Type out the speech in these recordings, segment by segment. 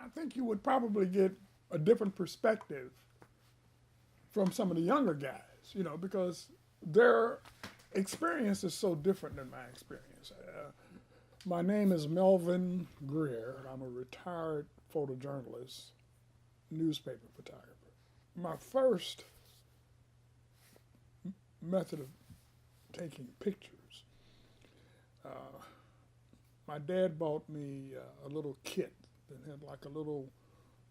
I think you would probably get a different perspective from some of the younger guys, because their experience is so different than my experience. My name is Melvin Greer. I'm a retired photojournalist, newspaper photographer. My first method of taking pictures, uh, my dad bought me a little kit that had like a little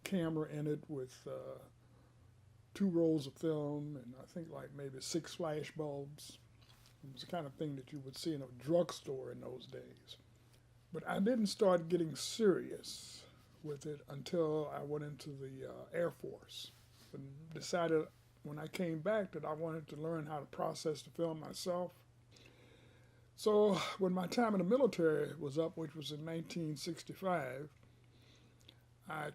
camera in it with 2 rolls of film and I think like maybe 6 flash bulbs. It was the kind of thing that you would see in a drugstore in those days. But I didn't start getting serious with it until I went into the Air Force and decided when I came back that I wanted to learn how to process the film myself. So when my time in the military was up, which was in 1965, I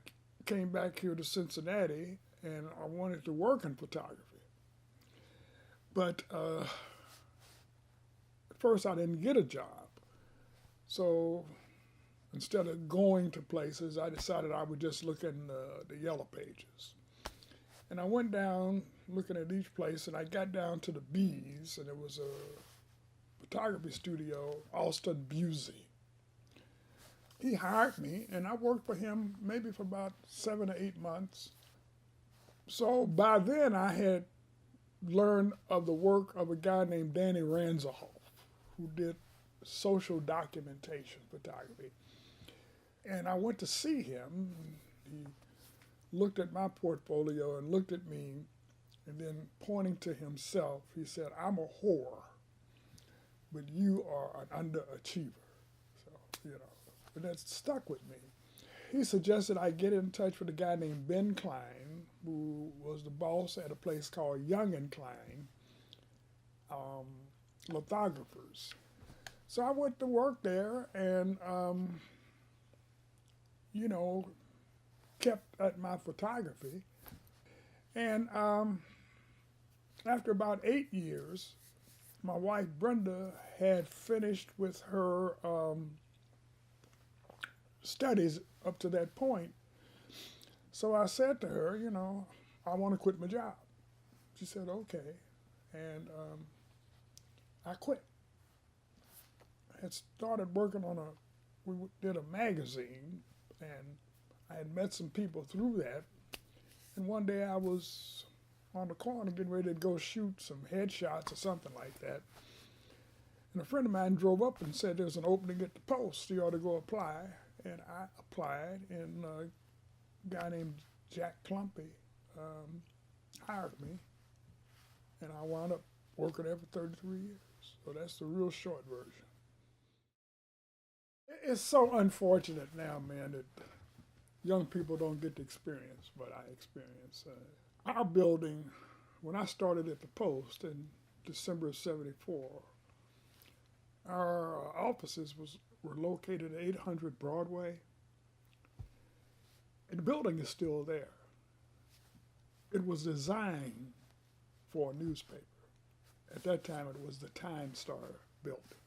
came back here to Cincinnati and I wanted to work in photography. But at first I didn't get a job. So instead of going to places, I decided I would just look in the yellow pages. And I went down looking at each place and I got down to the B's and it was a photography studio, Alston Busey. He hired me and I worked for him maybe for about 7 or 8 months. So by then I had learned of the work of a guy named Danny Ranzerhoff, who did social documentation photography. And I went to see him. He looked at my portfolio and looked at me, and then pointing to himself, he said, "I'm a whore, but you are an underachiever." So, and that stuck with me. He suggested I get in touch with a guy named Ben Klein, who was the boss at a place called Young and Klein, lithographers. So I went to work there and, kept at my photography. And after about 8 years, my wife Brenda had finished with her studies up to that point. So I said to her, I want to quit my job. She said, okay. And I quit. I had started working on we did a magazine, and I had met some people through that. And one day I was on the corner getting ready to go shoot some headshots or something like that. And a friend of mine drove up and said, there's an opening at the Post, you ought to go apply. And I applied, and a guy named Jack Clumpy hired me. And I wound up working there for 33 years. So that's the real short version. It's so unfortunate now, man, that young people don't get to experience what I experienced. Our building, when I started at the Post in December of '74, our offices were located at 800 Broadway. And the building is still there. It was designed for a newspaper. At that time, it was the Time Star building.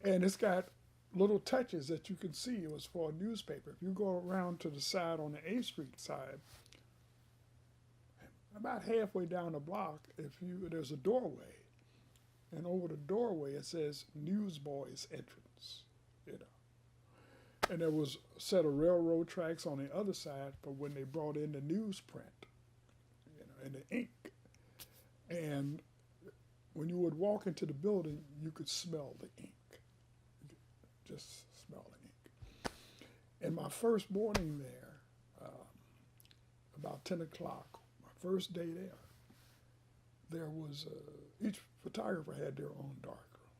And it's got little touches that you can see. It was for a newspaper. If you go around to the side on the A Street side, about halfway down the block, there's a doorway. And over the doorway, it says Newsboys Entrance, And there was a set of railroad tracks on the other side for when they brought in the newsprint, and the ink. And when you would walk into the building, you could smell the ink. Just smell the ink. And my first morning there, about 10 o'clock, my first day there was each photographer had their own darkroom.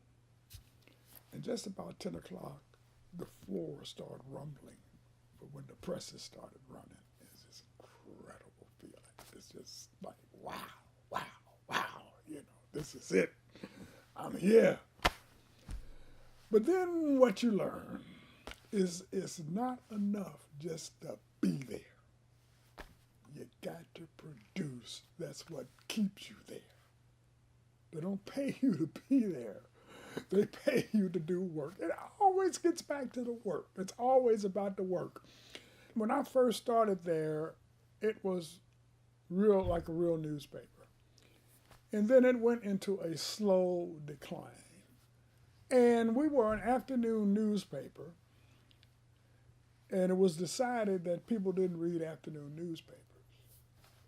And just about 10 o'clock, the floor started rumbling. But when the presses started running, it's this incredible feeling. It's just like, wow, wow, wow, this is it. I'm here. But then what you learn is it's not enough just to be there. You got to produce. That's what keeps you there. They don't pay you to be there. They pay you to do work. It always gets back to the work. It's always about the work. When I first started there, it was real like a real newspaper. And then it went into a slow decline. And we were an afternoon newspaper, and it was decided that people didn't read afternoon newspapers.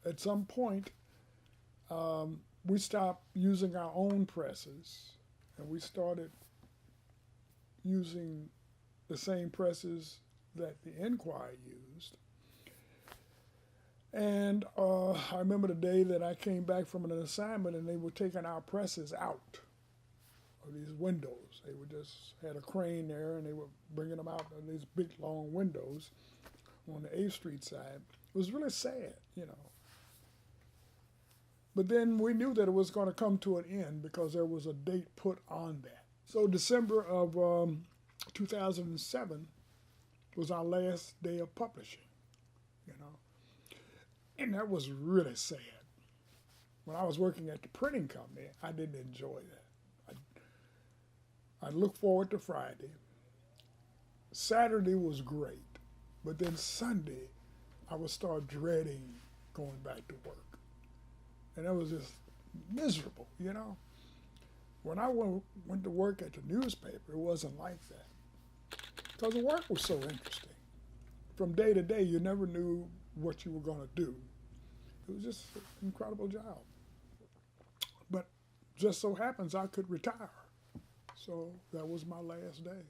At some point, we stopped using our own presses, and we started using the same presses that the Enquirer used. And I remember the day that I came back from an assignment and they were taking our presses out of these windows. They were just had a crane there and they were bringing them out of these big long windows on the 8th Street side. It was really sad, you know. But then we knew that it was going to come to an end because there was a date put on that. So December of 2007 was our last day of publishing, you know. And that was really sad. When I was working at the printing company, I didn't enjoy that. I looked forward to Friday. Saturday was great, but then Sunday, I would start dreading going back to work. And that was just miserable, you know. When I went to work at the newspaper, it wasn't like that. Because the work was so interesting. From day to day, you never knew what you were going to do. It was just an incredible job. But just so happens I could retire. So that was my last day.